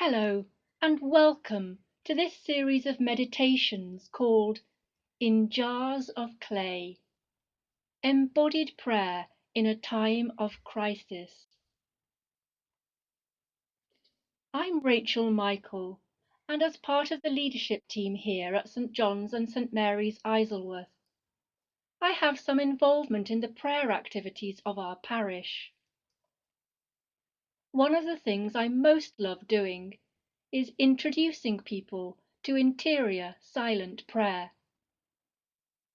Hello, and welcome to this series of meditations called In Jars of Clay, Embodied Prayer in a Time of Crisis. I'm Rachelmichael, and as part of the leadership team here at St John's and St Mary's Isleworth, I have some involvement in the prayer activities of our parish. One of the things I most love doing is introducing people to interior silent prayer.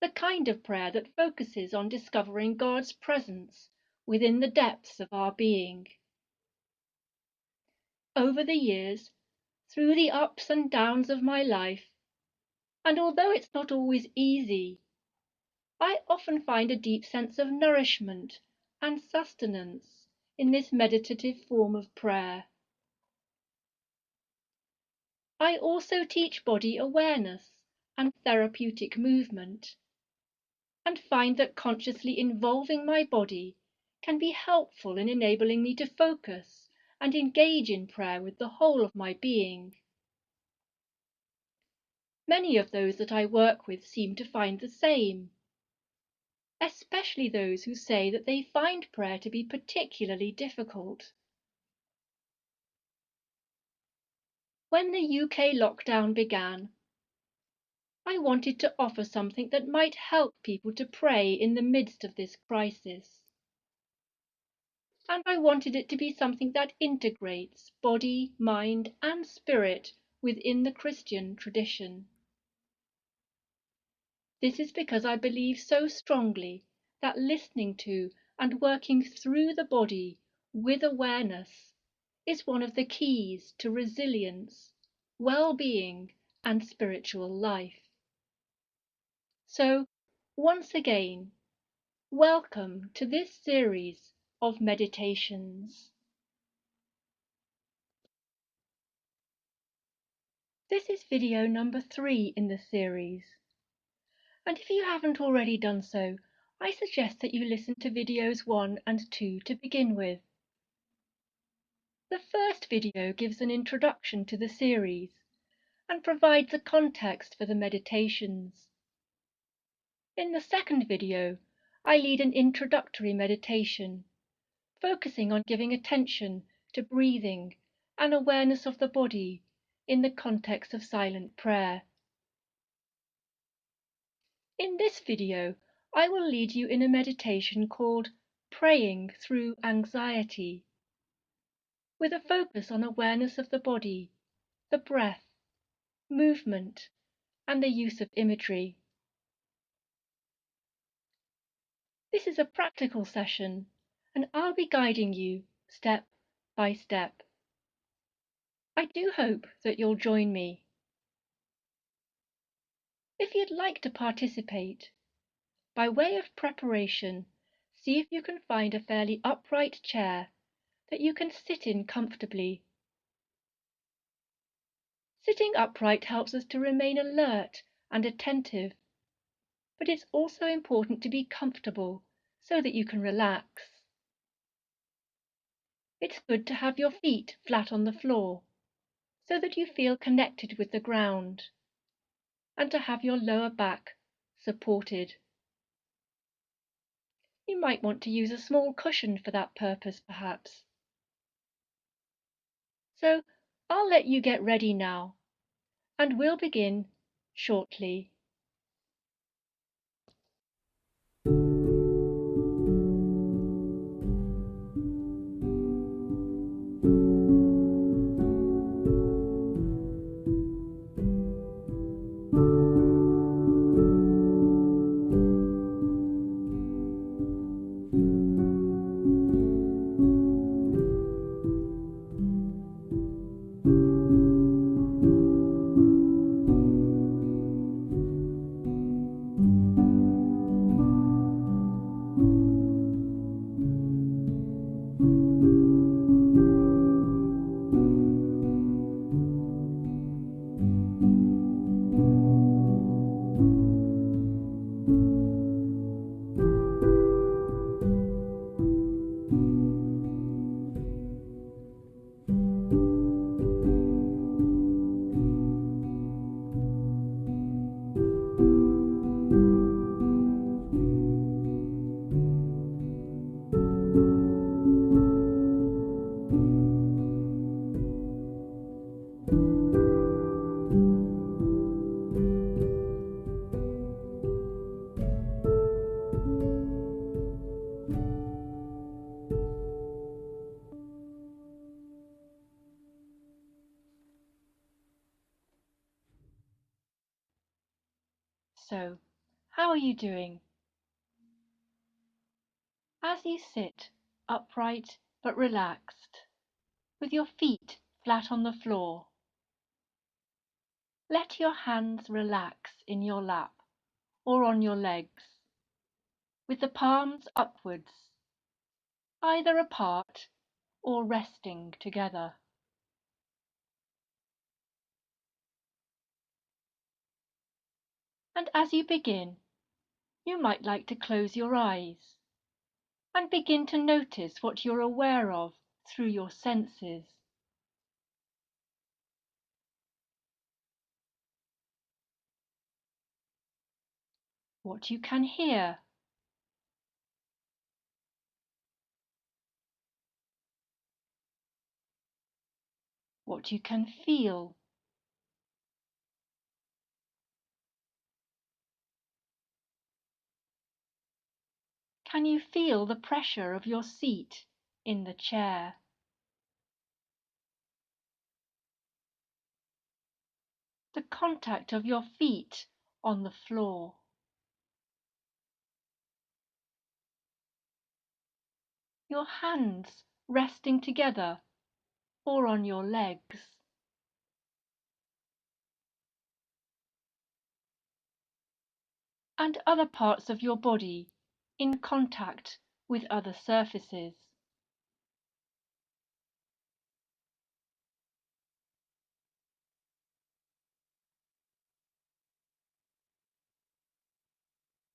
The kind of prayer that focuses on discovering God's presence within the depths of our being. Over the years, through the ups and downs of my life, and although it's not always easy, I often find a deep sense of nourishment and sustenance in this meditative form of prayer. I also teach body awareness and therapeutic movement, and find that consciously involving my body can be helpful in enabling me to focus and engage in prayer with the whole of my being. Many of those that I work with seem to find the same, especially those who say that they find prayer to be particularly difficult. When the UK lockdown began, I wanted to offer something that might help people to pray in the midst of this crisis. And I wanted it to be something that integrates body, mind, and spirit within the Christian tradition. This is because I believe so strongly that listening to and working through the body with awareness is one of the keys to resilience, well-being, and spiritual life. So, once again, welcome to this series of meditations. This is video number 3 in the series, and if you haven't already done so, I suggest that you listen to videos 1 and 2 to begin with. The first video gives an introduction to the series and provides a context for the meditations. In the second video, I lead an introductory meditation, focusing on giving attention to breathing and awareness of the body in the context of silent prayer. In this video, I will lead you in a meditation called Praying Through Anxiety, with a focus on awareness of the body, the breath, movement, and the use of imagery. This is a practical session, and I'll be guiding you step by step. I do hope that you'll join me. If you'd like to participate, by way of preparation, see if you can find a fairly upright chair that you can sit in comfortably. Sitting upright helps us to remain alert and attentive, but it's also important to be comfortable so that you can relax. It's good to have your feet flat on the floor so that you feel connected with the ground, and to have your lower back supported. You might want to use a small cushion for that purpose, perhaps. So I'll let you get ready now, and we'll begin shortly. So, how are you doing? As you sit, upright but relaxed, with your feet flat on the floor, let your hands relax in your lap or on your legs, with the palms upwards, either apart or resting together. And as you begin, you might like to close your eyes and begin to notice what you're aware of through your senses. What you can hear, what you can feel, can you feel the pressure of your seat in the chair? The contact of your feet on the floor? Your hands resting together or on your legs? And other parts of your body in contact with other surfaces?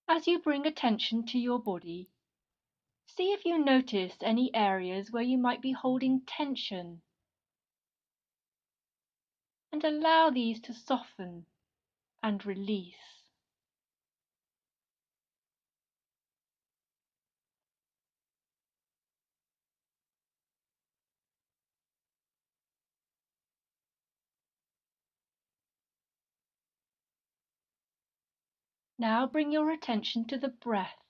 As you bring attention to your body, see if you notice any areas where you might be holding tension, and allow these to soften and release. Now bring your attention to the breath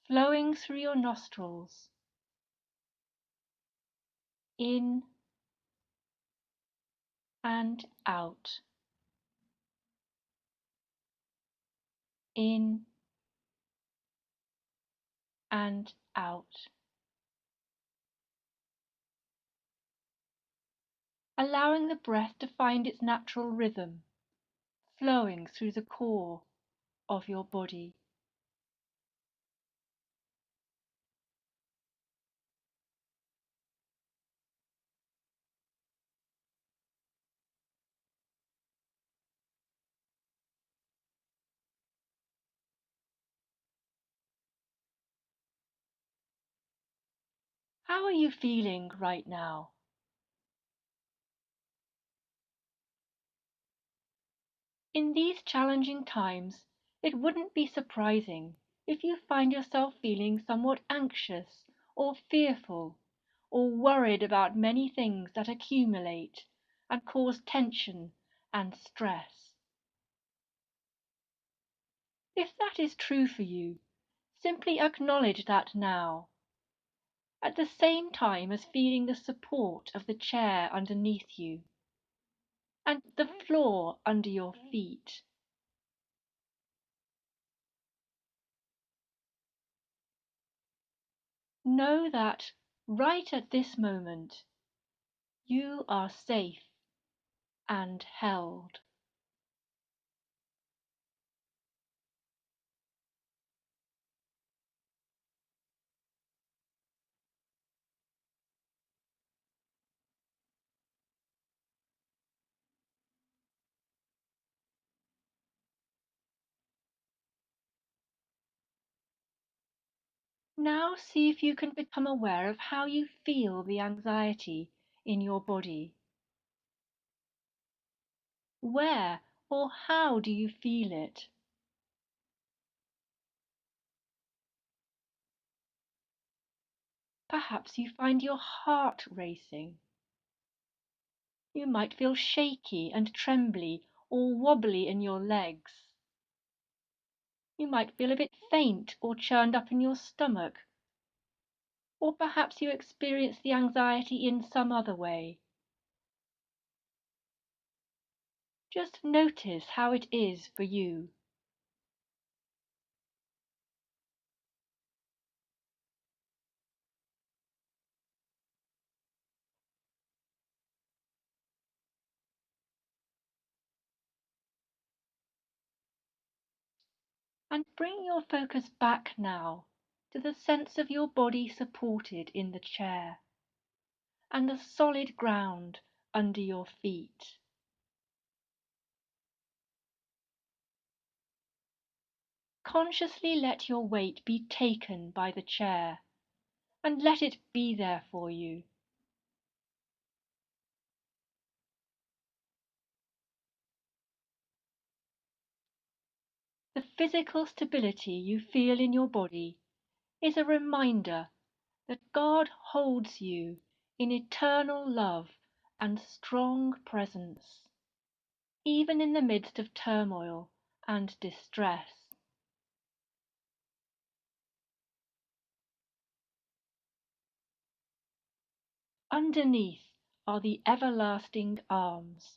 flowing through your nostrils, in and out, in and out. Allowing the breath to find its natural rhythm, flowing through the core of your body. How are you feeling right now? In these challenging times, it wouldn't be surprising if you find yourself feeling somewhat anxious or fearful or worried about many things that accumulate and cause tension and stress. If that is true for you, simply acknowledge that now, at the same time as feeling the support of the chair underneath you and the floor under your feet. Know that right at this moment, you are safe and held. Now see if you can become aware of how you feel the anxiety in your body. Where or how do you feel it? Perhaps you find your heart racing. You might feel shaky and trembly or wobbly in your legs. You might feel a bit faint or churned up in your stomach. Or perhaps you experience the anxiety in some other way. Just notice how it is for you. Bring your focus back now to the sense of your body supported in the chair and the solid ground under your feet. Consciously let your weight be taken by the chair and let it be there for you. The physical stability you feel in your body is a reminder that God holds you in eternal love and strong presence, even in the midst of turmoil and distress. Underneath are the everlasting arms.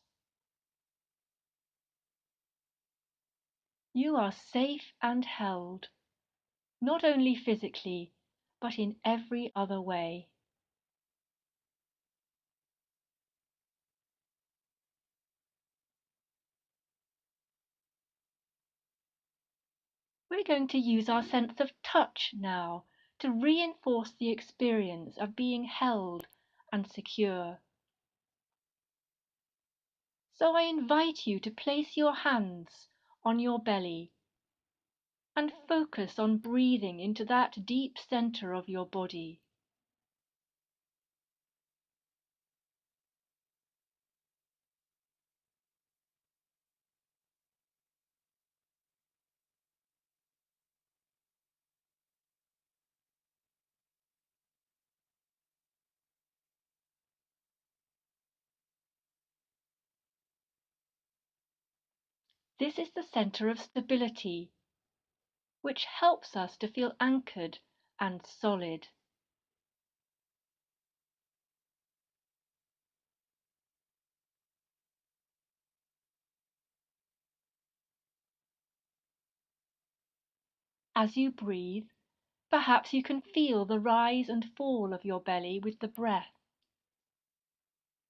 You are safe and held, not only physically, but in every other way. We're going to use our sense of touch now to reinforce the experience of being held and secure. So I invite you to place your hands on your belly and focus on breathing into that deep center of your body. This is the center of stability, which helps us to feel anchored and solid. As you breathe, perhaps you can feel the rise and fall of your belly with the breath,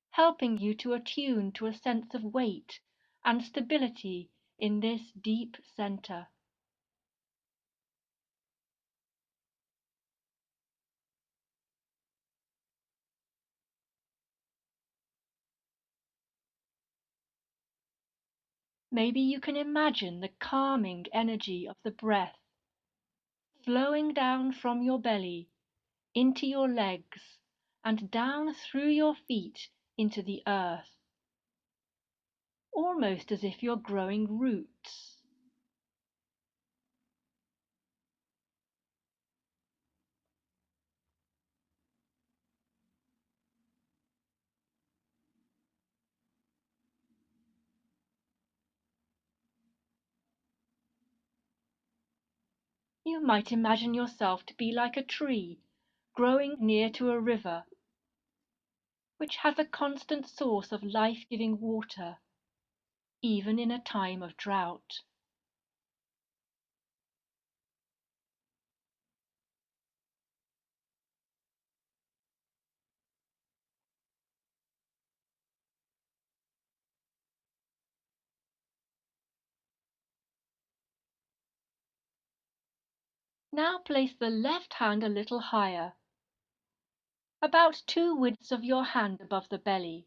helping you to attune to a sense of weight and stability in this deep center. Maybe you can imagine the calming energy of the breath flowing down from your belly into your legs and down through your feet into the earth, almost as if you're growing roots. You might imagine yourself to be like a tree growing near to a river, which has a constant source of life-giving water, even in a time of drought. Now place the left hand a little higher, about 2 widths of your hand above the belly,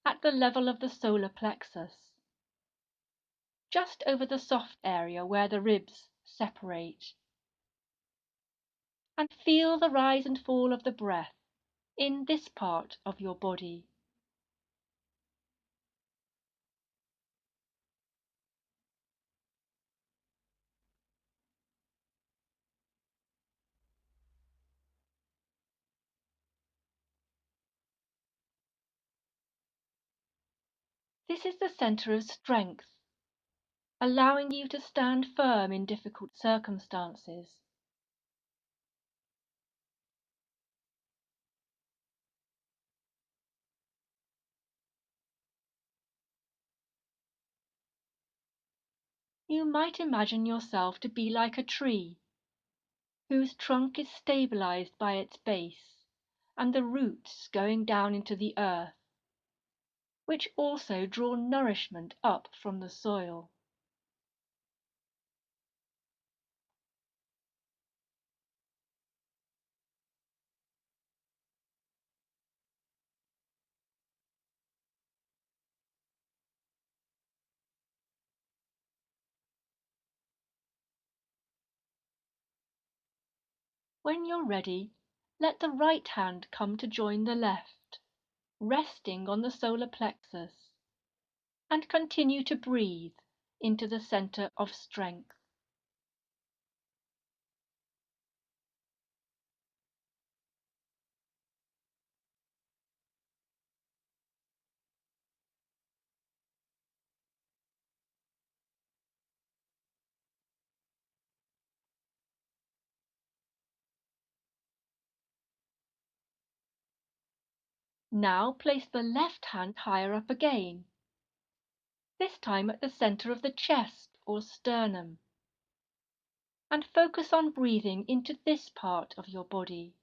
at the level of the solar plexus, just over the soft area where the ribs separate. And feel the rise and fall of the breath in this part of your body. This is the center of strength, allowing you to stand firm in difficult circumstances. You might imagine yourself to be like a tree, whose trunk is stabilized by its base and the roots going down into the earth, which also draw nourishment up from the soil. When you're ready, let the right hand come to join the left, resting on the solar plexus, and continue to breathe into the center of strength. Now place the left hand higher up again, this time at the center of the chest or sternum, and focus on breathing into this part of your body.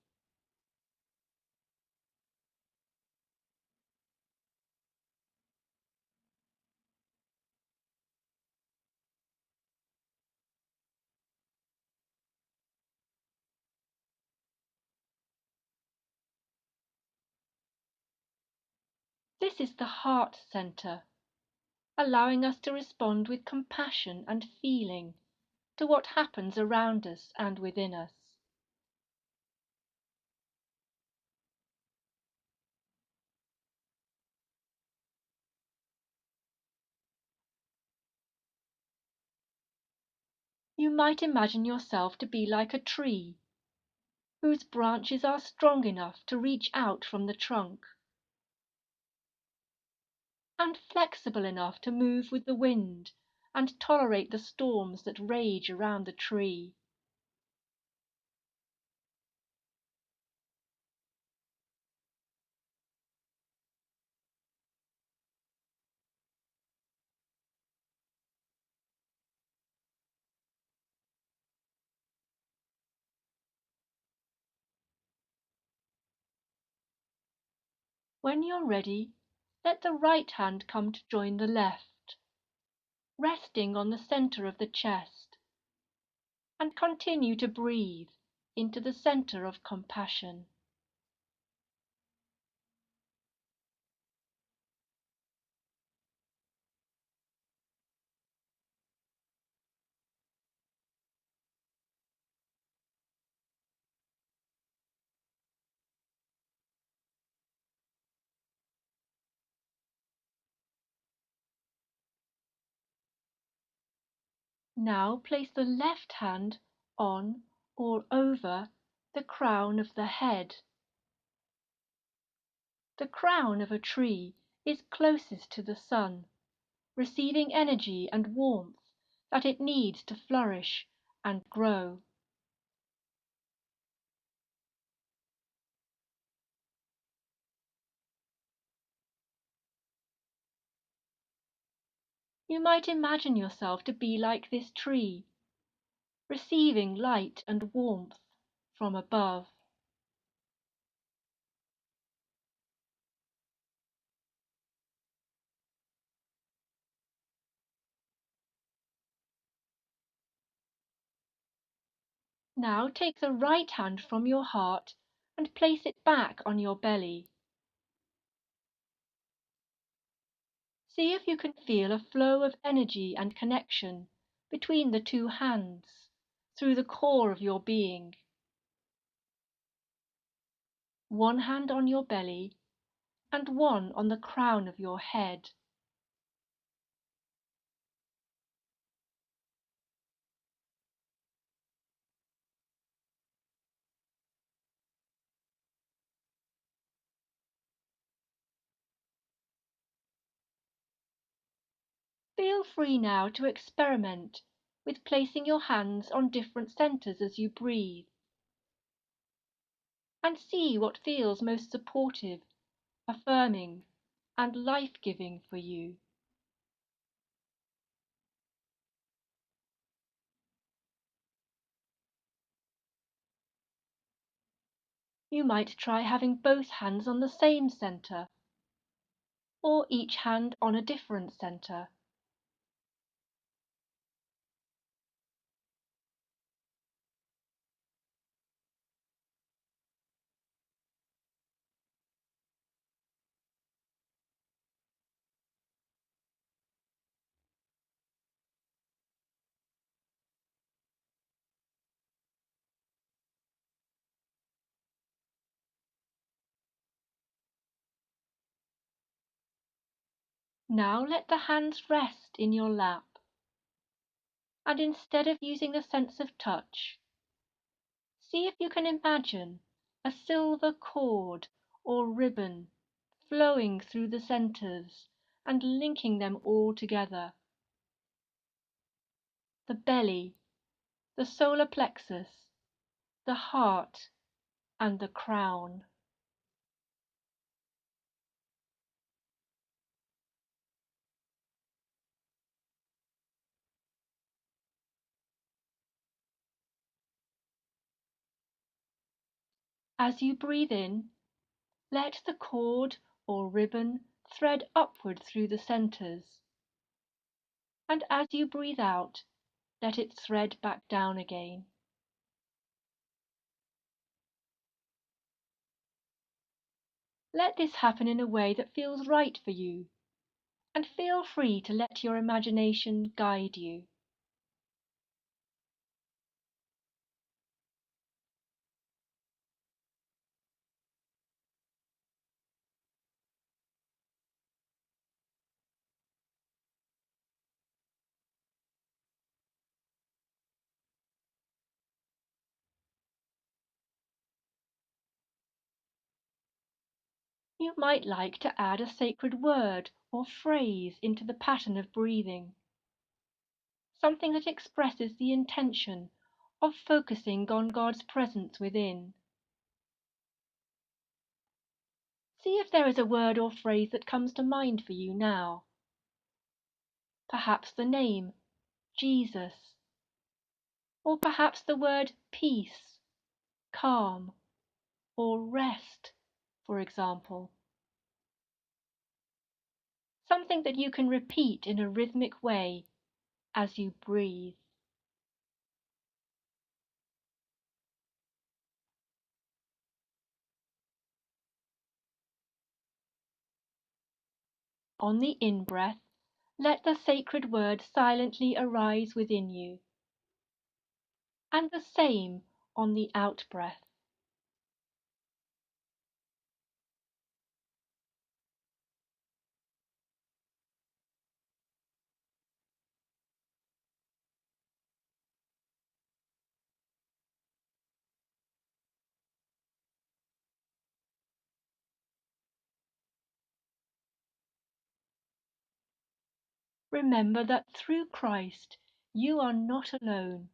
This is the heart center, allowing us to respond with compassion and feeling to what happens around us and within us. You might imagine yourself to be like a tree, whose branches are strong enough to reach out from the trunk, and flexible enough to move with the wind and tolerate the storms that rage around the tree. When you're ready, let the right hand come to join the left, resting on the center of the chest, and continue to breathe into the center of compassion. Now place the left hand on or over the crown of the head. The crown of a tree is closest to the sun, receiving energy and warmth that it needs to flourish and grow. You might imagine yourself to be like this tree, receiving light and warmth from above. Now take the right hand from your heart and place it back on your belly. See if you can feel a flow of energy and connection between the two hands through the core of your being. One hand on your belly and one on the crown of your head. Feel free now to experiment with placing your hands on different centers as you breathe, and see what feels most supportive, affirming, and life-giving for you. You might try having both hands on the same center, or each hand on a different center. Now let the hands rest in your lap, and instead of using the sense of touch, see if you can imagine a silver cord or ribbon flowing through the centers and linking them all together. The belly, the solar plexus, the heart, and the crown. As you breathe in, let the cord or ribbon thread upward through the centers, and as you breathe out, let it thread back down again. Let this happen in a way that feels right for you, and feel free to let your imagination guide you. You might like to add a sacred word or phrase into the pattern of breathing, something that expresses the intention of focusing on God's presence within. See if there is a word or phrase that comes to mind for you now. Perhaps the name, Jesus, or perhaps the word peace, calm, or rest, for example. Something that you can repeat in a rhythmic way as you breathe. On the in-breath, let the sacred word silently arise within you, and the same on the out-breath. Remember that through Christ you are not alone,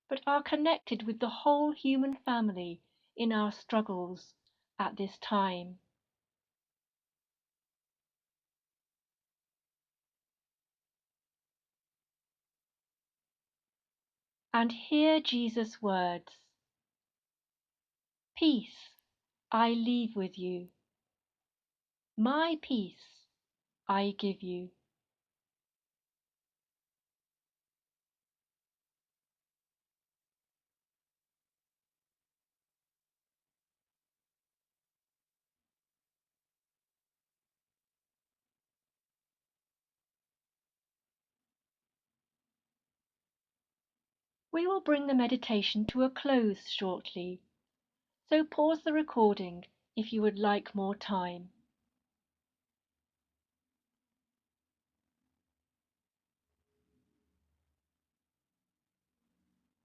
but are connected with the whole human family in our struggles at this time. And hear Jesus' words, "Peace I leave with you, my peace I give you." We will bring the meditation to a close shortly, so pause the recording if you would like more time.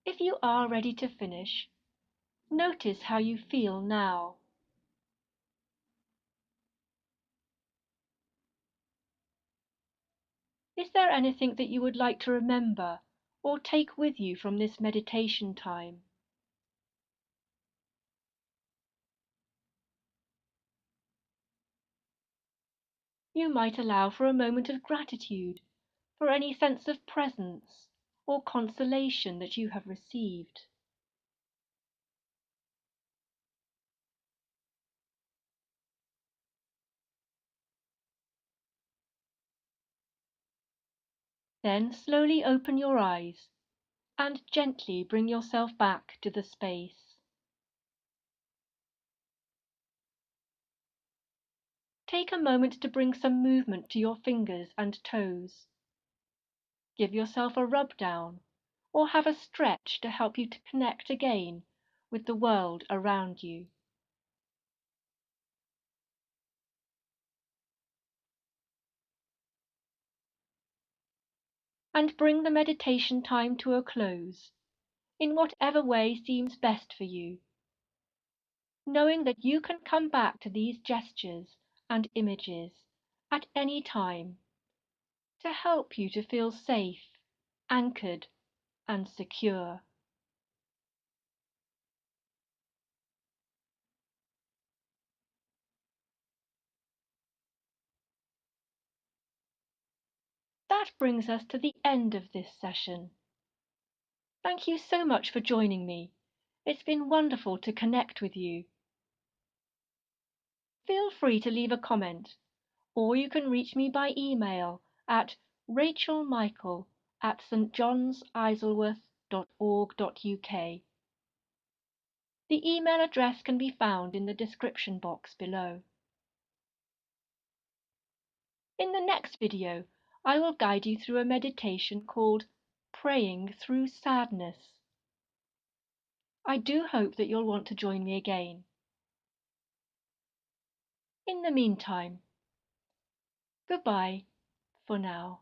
If you are ready to finish, notice how you feel now. Is there anything that you would like to remember or take with you from this meditation time? You might allow for a moment of gratitude for any sense of presence or consolation that you have received. Then slowly open your eyes and gently bring yourself back to the space. Take a moment to bring some movement to your fingers and toes. Give yourself a rub down or have a stretch to help you to connect again with the world around you. and bring the meditation time to a close in whatever way seems best for you, knowing that you can come back to these gestures and images at any time to help you to feel safe, anchored, and secure. That brings us to the end of this session. Thank you so much for joining me. It's been wonderful to connect with you. Feel free to leave a comment, or you can reach me by email at rachelmichael@stjohnsisleworth.org.uk. The email address can be found in the description box below. In the next video, I will guide you through a meditation called Praying Through Sadness. I do hope that you'll want to join me again. In the meantime, goodbye for now.